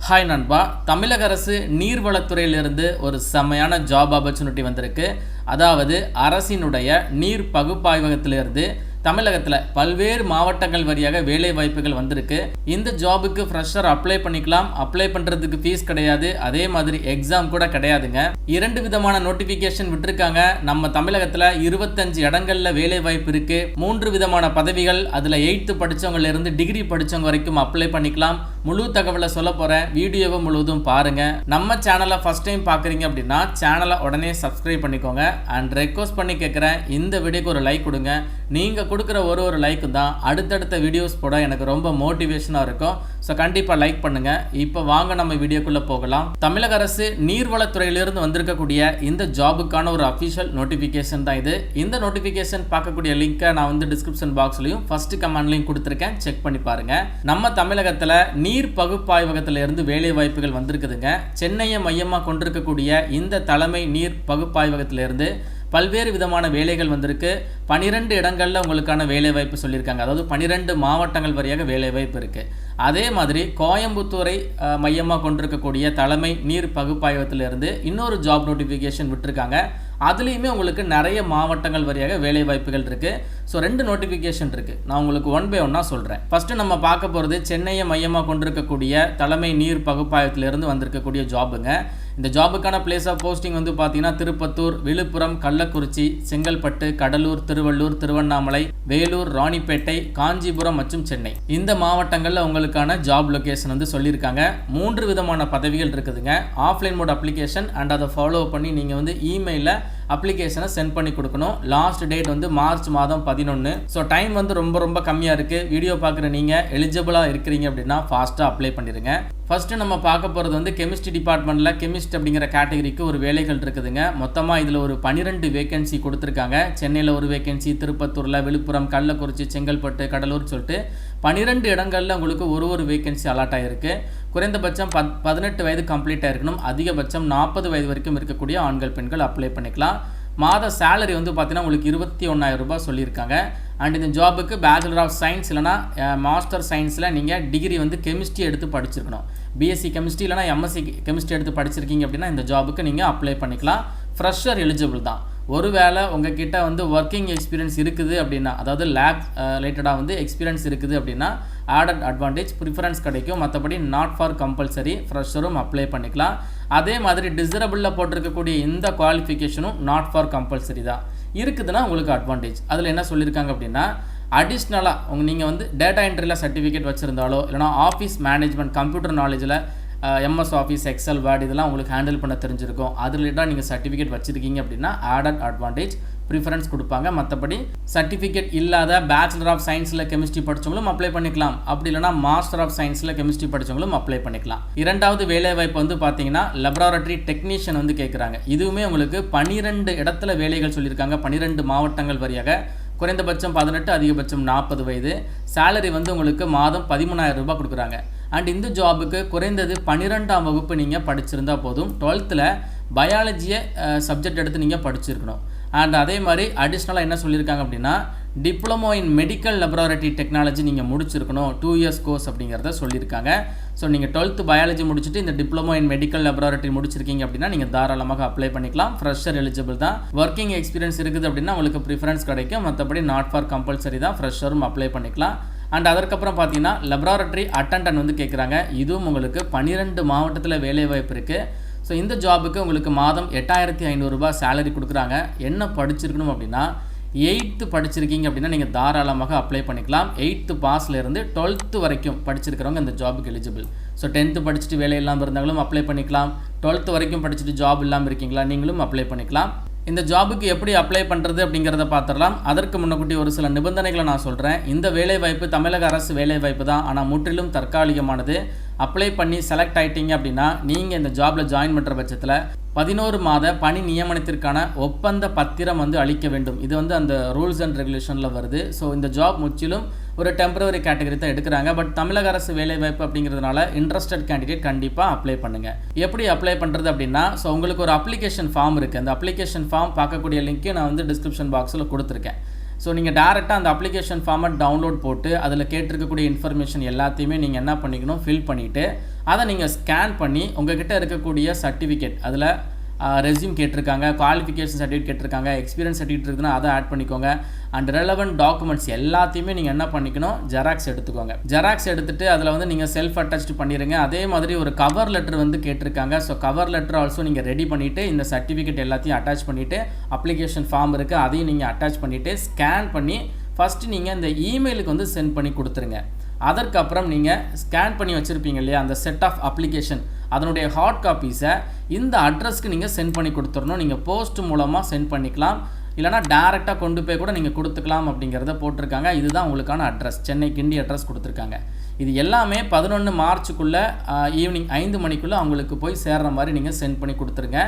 Hi நண்பா, தமிழக அரசு நீர்வளத்துறையிலிருந்து ஒரு செம்மையான ஜாப் ஆப்பர்ச்சுனிட்டி வந்திருக்கு. அதாவது அரசினுடைய நீர் பகுப்பாய்வகத்திலிருந்து தமிழகத்தில் பல்வேறு மாவட்டங்கள் வழியாக வேலை வாய்ப்புகள் வந்திருக்கு. இந்த ஜாபுக்கு ஃப்ரெஷர் அப்ளை பண்ணிக்கலாம். அப்ளை பண்ணுறதுக்கு ஃபீஸ் கிடையாது, அதே மாதிரி எக்ஸாம் கூட கிடையாதுங்க. 2 விதமான நோட்டிஃபிகேஷன் விட்டுருக்காங்க. நம்ம தமிழகத்தில் 25 இடங்களில் வேலை வாய்ப்பு இருக்குது. 3 விதமான பதவிகள். அதில் 8th படித்தவங்கலேருந்து டிகிரி படித்தவங்க வரைக்கும் அப்ளை பண்ணிக்கலாம். முழு தகவலை சொல்ல போகிறேன். வீடியோவை முழுவதும் பாருங்கள். நம்ம சேனலை ஃபஸ்ட் டைம் பார்க்குறீங்க அப்படின்னா சேனலை உடனே சப்ஸ்கிரைப் பண்ணிக்கோங்க. அண்ட் ரெக்வஸ்ட் பண்ணி கேட்குறேன், இந்த வீடியோக்கு ஒரு லைக் கொடுங்க. நீங்கள் கொடுக்குற ஒரு லைக்கு தான் அடுத்தடுத்த வீடியோஸ் போட எனக்கு ரொம்ப மோட்டிவேஷனாக இருக்கும். ஸோ கண்டிப்பாக லைக் பண்ணுங்கள். இப்போ வாங்க நம்ம வீடியோக்குள்ளே போகலாம். தமிழக அரசு நீர்வளத்துறையிலிருந்து வந்திருக்கக்கூடிய இந்த ஜாபுக்கான ஒரு அஃபிஷியல் நோட்டிஃபிகேஷன் தான் இது. இந்த நோட்டிஃபிகேஷன் பார்க்கக்கூடிய லிங்கை நான் டிஸ்கிரிப்ஷன் பாக்ஸ்லையும் ஃபர்ஸ்ட் கமெண்ட்லையும் கொடுத்துருக்கேன், செக் பண்ணி பாருங்கள். நம்ம தமிழகத்தில் நீர் பகுப்பாய்வகத்திலிருந்து வேலை வாய்ப்புகள் வந்திருக்குதுங்க. சென்னையை மையமாக கொண்டிருக்கக்கூடிய இந்த தலைமை நீர் பகுப்பாய்வகத்திலிருந்து பல்வேறு விதமான வேலைகள் வந்திருக்கு. 12 இடங்களில் உங்களுக்கான வேலை வாய்ப்பு சொல்லியிருக்காங்க. அதாவது 12 மாவட்டங்கள் வழியாக வேலை வாய்ப்பு இருக்குது. அதே மாதிரி கோயம்புத்தூரை மையமாக கொண்டிருக்கக்கூடிய தலைமை நீர் பகுப்பாய்வகத்திலிருந்து இன்னொரு ஜாப் நோட்டிஃபிகேஷன் விட்டுருக்காங்க. அதுலேயுமே உங்களுக்கு நிறைய மாவட்டங்கள் வழியாக வேலை வாய்ப்புகள் இருக்குது. ஸோ 2 நோட்டிஃபிகேஷன் இருக்குது. நான் உங்களுக்கு ஒன் பை ஒன்னாக சொல்கிறேன். ஃபஸ்ட்டு நம்ம பார்க்க போகிறது சென்னையை மையமாக கொண்டிருக்கக்கூடிய தலைமை நீர் பகுப்பாய்வகத்திலிருந்து வந்திருக்கக்கூடிய ஜாபுங்க. இந்த ஜாபுக்கான பிளேஸ் ஆஃப் போஸ்டிங் பார்த்தீங்கன்னா திருப்பத்தூர், விழுப்புரம், கள்ளக்குறிச்சி, செங்கல்பட்டு, கடலூர், திருவள்ளூர், திருவண்ணாமலை, வேலூர், ராணிப்பேட்டை, காஞ்சிபுரம் மற்றும் சென்னை. இந்த மாவட்டங்களில் உங்களுக்கான ஜாப் லொகேஷன் சொல்லியிருக்காங்க. 3 விதமான பதவிகள் இருக்குதுங்க. ஆஃப்லைன் மோட் அப்ளிகேஷன் அண்ட் அதை ஃபாலோ பண்ணி நீங்கள் இமெயிலில் அப்ளிகேஷனை சென்ட் பண்ணி கொடுக்கணும். லாஸ்ட் டேட் மார்ச் மாதம் 11. ஸோ டைம் ரொம்ப கம்மியாக இருக்குது. வீடியோ பார்க்குற நீங்கள் எலிஜிபிளாக இருக்கிறீங்க அப்படின்னா ஃபாஸ்ட்டாக அப்ளை பண்ணிடுங்க. ஃபஸ்ட்டு நம்ம பார்க்க போகிறது கெமிஸ்ட்ரி டிபார்ட்மெண்ட்டில் கெமிஸ்ட் அப்படிங்கிற கேட்டகரிக்கு ஒரு வேலைகள் இருக்குதுங்க. மொத்தமாக இதில் ஒரு 12 வேகன்சி கொடுத்துருக்காங்க. சென்னையில் ஒரு வேகன்சி, திருப்பத்தூரில், விழுப்புரம், கள்ளக்குறிச்சி, செங்கல்பட்டு, கடலூர் சொல்லிட்டு 12 இடங்களில் உங்களுக்கு ஒரு வேகன்சி அலாட் ஆகிருக்கு. குறைந்தபட்சம் 18 வயது கம்ப்ளீட் ஆகிருக்கணும். அதிகபட்சம் 40 வயது வரைக்கும் இருக்கக்கூடிய ஆண்கள் பெண்கள் அப்ளை பண்ணிக்கலாம். மாத சேலரி பார்த்தீங்கன்னா உங்களுக்கு 21,000 ரூபாய் சொல்லியிருக்காங்க. அண்ட் இந்த ஜாபுக்கு பேச்சுலர் ஆஃப் சயின்ஸ் இல்லைனா மாஸ்டர் சயின்ஸில் நீங்கள் டிகிரி கெமிஸ்ட்ரி எடுத்து படிச்சிருக்கணும். பிஎஸ்சி கெமிஸ்ட்ரி இல்லைனா எம்எஸ்சி கெமிஸ்ட்ரி எடுத்து படிச்சிருக்கீங்க அப்படின்னா இந்த ஜாபுக்கு நீங்கள் அப்ளை பண்ணிக்கலாம். ஃப்ரெஷர் எலிஜிபிள் தான். ஒருவேளை உங்ககிட்ட ஒர்க்கிங் எக்ஸ்பீரியன்ஸ் இருக்குது அப்படின்னா, அதாவது லேப் ரிலேட்டடாக எக்ஸ்பீரியன்ஸ் இருக்குது அப்படின்னா ஆடட் அட்வான்டேஜ் ப்ரிஃபரன்ஸ் கிடைக்கும். மற்றபடி நாட் ஃபார் கம்பல்சரி, ஃப்ரெஷரும் அப்ளை பண்ணிக்கலாம். அதே மாதிரி டிசரபிளில் போட்டிருக்கக்கூடிய இந்த குவாலிஃபிகேஷனும் நாட் ஃபார் கம்பல்சரி தான். இருக்குதுன்னா உங்களுக்கு அட்வான்டேஜ். அதில் என்ன சொல்லியிருக்காங்க அப்படின்னா, அடிஷ்னலாக நீங்கள் டேட்டா என்ட்ரியில் சர்டிஃபிகேட் வச்சுருந்தாலோ இல்லைனா ஆஃபீஸ் மேனேஜ்மெண்ட் கம்ப்யூட்டர் நாலேஜில் எம்எஸ் ஆஃபீஸ், எக்ஸல், வேர்ட் இதெல்லாம் உங்களுக்கு ஹேண்டில் பண்ண தெரிஞ்சிருக்கும். அது ரிலேட்டாக நீங்கள் சர்டிஃபிகேட் வச்சுருக்கீங்க அப்படின்னா ஆடட் அட்வான்டேஜ் ப்ரிஃபரன்ஸ் கொடுப்பாங்க. மற்றபடி சர்டிஃபிகேட் இல்லாத பேச்சுலர் ஆஃப் சயின்ஸில் கெமிஸ்ட்ரி படித்தவங்களும் அப்ளை பண்ணிக்கலாம். அப்படி இல்லைனா மாஸ்டர் ஆஃப் சயின்ஸில் கெமிஸ்ட்ரி படித்தவங்களும் அப்ளை பண்ணிக்கலாம். 2வது வேலைவாய்ப்பு பார்த்தீங்கன்னா லெபராட்டரி டெக்னீஷியன் கேட்குறாங்க. இதுவுமே உங்களுக்கு 12 இடத்துல வேலைகள் சொல்லியிருக்காங்க. 12 மாவட்டங்கள் வழியாக. குறைந்தபட்சம் 18, அதிகபட்சம் 40 வயது. சேலரி உங்களுக்கு மாதம் 13,000 ரூபாய் கொடுக்குறாங்க. அண்ட் இந்த ஜாபுக்கு குறைந்தது 12ஆம் வகுப்பு நீங்கள் படிச்சிருந்தா போதும். 12th பயாலஜியை சப்ஜெக்ட் எடுத்து நீங்கள் படிச்சிருக்கணும். அண்ட் அதே மாதிரி அடிஷ்னலாக என்ன சொல்லியிருக்காங்க அப்படின்னா, டிப்ளமோ இன் மெடிக்கல் லெபராட்டரி டெக்னாலஜி நீங்கள் முடிச்சிருக்கணும். 2 இயர்ஸ் கோர்ஸ் அப்படிங்கிறத சொல்லியிருக்காங்க. ஸோ நீங்கள் 12th பயாலஜி முடிச்சுட்டு இந்த டிப்ளமோ இன் மெடிக்கல் லெபராட்டரி முடிச்சிருக்கீங்க அப்படின்னா நீங்கள் தாராளமாக அப்ளை பண்ணிக்கலாம். ஃப்ரெஷர் எலிஜிபிள் தான். ஒர்க்கிங் எக்ஸ்பீரியன்ஸ் இருக்குது அப்படின்னா உங்களுக்கு ப்ரிஃபரன்ஸ் கிடைக்கும். மற்றபடி நாட் ஃபார் கம்பல்சரி தான். ஃப்ரெஷரும் அப்ளை பண்ணிக்கலாம். அண்ட் அதற்கப்புறம் பார்த்தீங்கன்னா லெபராட்டரி அட்டெண்டன்ட் கேட்குறாங்க. இதுவும் உங்களுக்கு 12 மாவட்டத்தில் வேலைவாய்ப்பு இருக்குது. ஸோ இந்த ஜாபுக்கு உங்களுக்கு மாதம் 8,500 ரூபாய் சேலரி கொடுக்குறாங்க. என்ன படிச்சிருக்கணும் அப்படின்னா 8th படிச்சிருக்கீங்க அப்படின்னா நீங்கள் தாராளமாக அப்ளை பண்ணிக்கலாம். 8th பாஸ்லேருந்து 12th வரைக்கும் படிச்சிருக்கிறவங்க இந்த ஜாபுக்கு எலிஜிபிள். ஸோ 10th படிச்சுட்டு வேலை இல்லாமல் இருந்தாங்களும் அப்ளை பண்ணிக்கலாம். 12th வரைக்கும் படிச்சுட்டு ஜாப் இல்லாமல் இருக்கீங்களா, நீங்களும் அப்ளை பண்ணிக்கலாம். இந்த ஜாபுக்கு எப்படி அப்ளை பண்ணுறது அப்படிங்கிறத பார்த்துடலாம். அதற்கு முன்னக்கூட்டி ஒரு சில நிபந்தனைகளை நான் சொல்கிறேன். இந்த வேலைவாய்ப்பு தமிழக அரசு வேலைவாய்ப்பு தான், ஆனால் முற்றிலும் தற்காலிகமானது. அப்ளை பண்ணி செலக்ட் ஆகிட்டீங்க அப்படின்னா நீங்கள் இந்த ஜாபில் ஜாயின் பண்ணுற பட்சத்தில் 11 மாத பணி நியமனத்திற்கான ஒப்பந்த பத்திரம் அளிக்க வேண்டும். இது அந்த ரூல்ஸ் அண்ட் ரெகுலேஷனில் வருது. ஸோ இந்த ஜாப் முற்றிலும் ஒரு டெம்பரவரி கேட்டகரி தான் எடுக்கிறாங்க. பட் தமிழக அரசு வேலைவாய்ப்பு அப்படிங்கிறதுனால இன்ட்ரெஸ்டட் கேண்டிடேட் கண்டிப்பாக அப்ளை பண்ணுங்கள். எப்படி அப்ளை பண்ணுறது அப்படின்னா, ஸோ உங்களுக்கு ஒரு அப்ளிகேஷன் ஃபார்ம் இருக்குது. அந்த அப்ளிகேஷன் ஃபார்ம் பார்க்கக்கூடிய லிங்க்கை நான் டிஸ்கிரிப்ஷன் பாக்ஸில் கொடுத்துருக்கேன். ஸோ நீங்கள் டேரெக்டாக அந்த அப்ளிகேஷன் ஃபார்மை டவுன்லோட் போட்டு அதில் கேட்டிருக்கக்கூடிய இன்ஃபர்மேஷன் எல்லாத்தையுமே நீங்கள் என்ன பண்ணிக்கணும், ஃபில் பண்ணிவிட்டு அதை நீங்கள் ஸ்கேன் பண்ணி உங்கள்கிட்ட இருக்கக்கூடிய சர்டிஃபிகேட், அதில் ரெஸ்யூம் கேட்டிருக்காங்க, குவாலிஃபிகேஷன் சர்டிஃபிகேட் கேட்டிருக்காங்க, எக்ஸ்பீரியன்ஸ் சர்டிஃபிகேட் இருக்குன்னா அதை ஆட் பண்ணிக்கோங்க. அண்ட் ரெலவெண்ட் டாக்குமெண்ட்ஸ் எல்லாத்தையுமே நீங்கள் என்ன பண்ணிக்கணும், ஜெராக்ஸ் எடுத்துக்கோங்க. ஜெராக்ஸ் எடுத்துகிட்டு அதில் வந்து நீங்கள் செல்ஃப் அட்டாச்டு பண்ணிடுங்க. அதே மாதிரி ஒரு கவர் லெட்டர் வந்து கேட்டிருக்காங்க. ஸோ கவர் லெட்டர் ஆல்சோ நீங்கள் ரெடி பண்ணிவிட்டு இந்த சர்டிஃபிகேட் எல்லாத்தையும் அட்டாச் பண்ணிவிட்டு அப்ளிகேஷன் ஃபார்ம் இருக்குது அதையும் நீங்கள் அட்டாச் பண்ணிவிட்டு ஸ்கேன் பண்ணி ஃபஸ்ட்டு நீங்கள் இந்த இமெயிலுக்கு வந்து சென்ட் பண்ணி கொடுத்துருங்க. அதற்கப்புறம் நீங்கள் ஸ்கேன் பண்ணி வச்சுருப்பீங்க இல்லையா அந்த செட் ஆஃப் அப்ளிகேஷன், அதனுடைய ஹார்ட் காப்பீஸை இந்த அட்ரஸ்க்கு நீங்கள் சென்ட் பண்ணி கொடுத்துடணும். நீங்கள் போஸ்ட் மூலமாக சென்ட் பண்ணிக்கலாம், இல்லைனா டேரெக்டாக கொண்டு போய் கூட நீங்கள் கொடுத்துக்கலாம் அப்படிங்கிறத போட்டிருக்காங்க. இதுதான் உங்களுக்கான அட்ரஸ், சென்னை கிண்டி அட்ரஸ் கொடுத்துருக்காங்க. இது எல்லாமே 11 மார்ச்சுக்குள்ளே ஈவினிங் 5 மணிக்குள்ளே அவங்களுக்கு போய் சேர்கிற மாதிரி நீங்கள் சென்ட் பண்ணி கொடுத்துருங்க.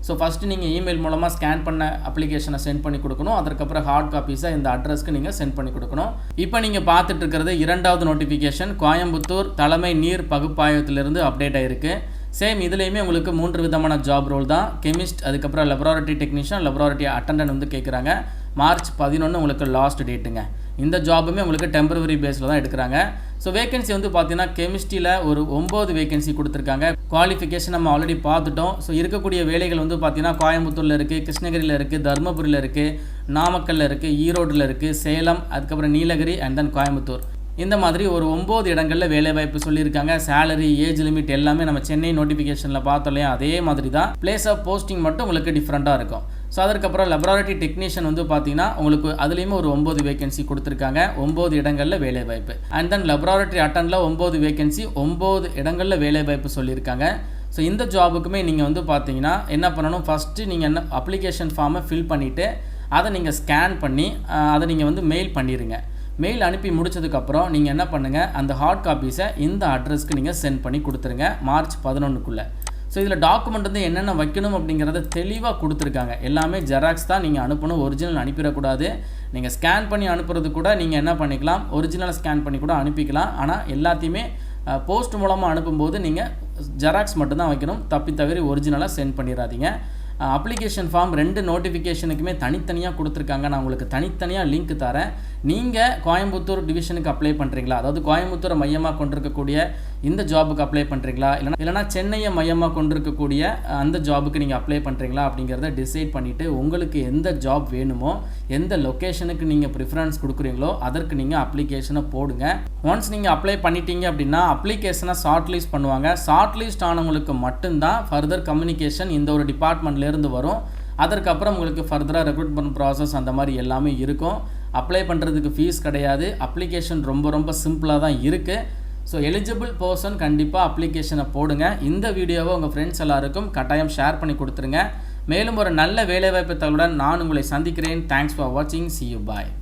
ஸோ ஃபஸ்ட்டு நீங்கள் இமெயில் மூலமாக ஸ்கேன் பண்ண அப்ளிகேஷனை சென்ட் பண்ணி கொடுக்கணும். அதுக்கப்புறம் ஹார்ட் காப்பீஸை இந்த அட்ரஸ்க்கு நீங்கள் சென்ட் பண்ணி கொடுக்கணும். இப்போ நீங்கள் பார்த்துட்டு இருக்கிறது 2வது நோட்டிஃபிகேஷன் கோயம்புத்தூர் தலைமை நீர் பகுப்பாய்வத்திலிருந்து அப்டேட் ஆகிருக்கு. சேம் இதுலேயுமே உங்களுக்கு 3 விதமான ஜாப் ரோல் தான். கெமிஸ்ட், அதுக்கப்புறம் லெபராட்டரி டெக்னீஷியன், லெபராட்டரி அட்டண்டன்ட் வந்து கேட்குறாங்க. மார்ச் 11 உங்களுக்கு லாஸ்ட் டேட்டுங்க. இந்த ஜாபுமே உங்களுக்கு டெம்பரவரி பேஸில் தான் எடுக்கிறாங்க. ஸோ வேகன்சி வந்து பார்த்தீங்கன்னா கெமிஸ்ட்ரியில் ஒரு 9 வேகன்சி கொடுத்துருக்காங்க. குவாலிஃபிகேஷன் நம்ம ஆல்ரெடி பார்த்துட்டோம். ஸோ இருக்கக்கூடிய வேலைகள் வந்து பார்த்தீங்கன்னா கோயம்புத்தூரில் இருக்குது, கிருஷ்ணகிரியில் இருக்குது, தருமபுரியில் இருக்குது, நாமக்கல்லில் இருக்குது, ஈரோட்டில் இருக்குது, சேலம், அதுக்கப்புறம் நீலகிரி அண்ட் தென் கோயம்புத்தூர். இந்த மாதிரி ஒரு 9 இடங்களில் வேலைவாய்ப்பு சொல்லியிருக்காங்க. சேலரி, ஏஜ் லிமிட் எல்லாமே நம்ம சென்னை நோட்டிஃபிகேஷனில் பார்த்தோம் இல்லையா, அதே மாதிரி தான். பிளேஸ் ஆஃப் போஸ்டிங் மட்டும் உங்களுக்கு டிஃப்ரெண்ட்டாக இருக்கும். ஸோ அதற்கப்புறம் லெபராட்டரி டெக்னீஷியன் வந்து பார்த்தீங்கன்னா உங்களுக்கு அதுலேயுமே ஒரு 9 வேகன்சி கொடுத்துருக்காங்க, 9 இடங்களில் வேலைவாய்ப்பு. அண்ட் தென் லெபராட்டரி அட்டனில் 9 வேகன்சி, 9 இடங்களில் வேலைவாய்ப்பு சொல்லியிருக்காங்க. ஸோ இந்த ஜாபுக்குமே நீங்கள் வந்து பார்த்தீங்கன்னா என்ன பண்ணணும், ஃபஸ்ட்டு நீங்கள் என்ன அப்ளிகேஷன் ஃபார்மை ஃபில் பண்ணிவிட்டு அதை நீங்கள் ஸ்கேன் பண்ணி அதை நீங்கள் வந்து மெயில் பண்ணிடுங்க. மெயில் அனுப்பி முடிச்சதுக்கப்புறம் நீங்கள் என்ன பண்ணுங்கள், அந்த ஹார்ட் காப்பீஸை இந்த அட்ரஸ்க்கு நீங்கள் சென்ட் பண்ணி கொடுத்துருங்க மார்ச் 11க்குள்ளே. ஸோ இதில் டாக்குமெண்ட் வந்து என்னென்ன வைக்கணும் அப்படிங்கிறத தெளிவாக கொடுத்துருக்காங்க. எல்லாமே ஜெராக்ஸ் தான் நீங்கள் அனுப்பணும், ஒரிஜினல் அனுப்பிடக்கூடாது. நீங்கள் ஸ்கேன் பண்ணி அனுப்புறது கூட நீங்கள் என்ன பண்ணிக்கலாம், ஒரிஜினலை ஸ்கேன் பண்ணி கூட அனுப்பிக்கலாம். ஆனால் எல்லாத்தையுமே போஸ்ட் மூலமாக அனுப்பும்போது நீங்கள் ஜெராக்ஸ் மட்டும்தான் வைக்கணும், தப்பி தவறி ஒரிஜினலாக சென்ட் பண்ணிடாதீங்க. அப்ளிகேஷன் ஃபார்ம் 2 நோட்டிஃபிகேஷனுக்குமே தனித்தனியாக கொடுத்துருக்காங்க. நான் உங்களுக்கு தனித்தனியாக லிங்க் தரேன். நீங்கள் கோயம்புத்தூர் டிவிஷனுக்கு அப்ளை பண்ணுறீங்களா, அதாவது கோயம்புத்தூரை மையமாக கொண்டிருக்கக்கூடிய இந்த ஜாபுக்கு அப்ளை பண்ணுறீங்களா, இல்லைனா சென்னையை மையமாக கொண்டிருக்கக்கூடிய அந்த ஜாபுக்கு நீங்கள் அப்ளை பண்ணுறீங்களா அப்படிங்கிறத டிசைட் பண்ணிவிட்டு உங்களுக்கு எந்த ஜாப் வேணுமோ, எந்த லொக்கேஷனுக்கு நீங்கள் ப்ரிஃபரன்ஸ் கொடுக்குறீங்களோ அதற்கு நீங்கள் அப்ளிகேஷனை போடுங்க. ஒன்ஸ் நீங்கள் அப்ளை பண்ணிட்டீங்க அப்படின்னா அப்ளிகேஷனை ஷார்ட் லிஸ்ட் பண்ணுவாங்க. ஷார்ட் லிஸ்ட் ஆனவங்களுக்கு மட்டும்தான் ஃபர்தர் கம்யூனிகேஷன் இந்த ஒரு டிபார்ட்மெண்ட்லேருந்து வரும். அதற்கப்புறம் உங்களுக்கு ஃபர்தராக ரெக்ரூட்மெண்ட் ப்ராசஸ் அந்த மாதிரி எல்லாமே இருக்கும். அப்ளை பண்ணுறதுக்கு ஃபீஸ் கிடையாது. அப்ளிகேஷன் ரொம்ப ரொம்ப சிம்பிளாக தான் இருக்குது. ஸோ எலிஜிபிள் பர்சன் கண்டிப்பாக அப்ளிகேஷனை போடுங்க. இந்த வீடியோவை உங்கள் ஃப்ரெண்ட்ஸ் எல்லாருக்கும் கட்டாயம் ஷேர் பண்ணி கொடுத்துருங்க. மேலும் ஒரு நல்ல வேலைவாய்ப்பு தகவலுடன் நான் உங்களை சந்திக்கிறேன். தேங்க்ஸ் ஃபார் வாட்சிங். See you. Bye.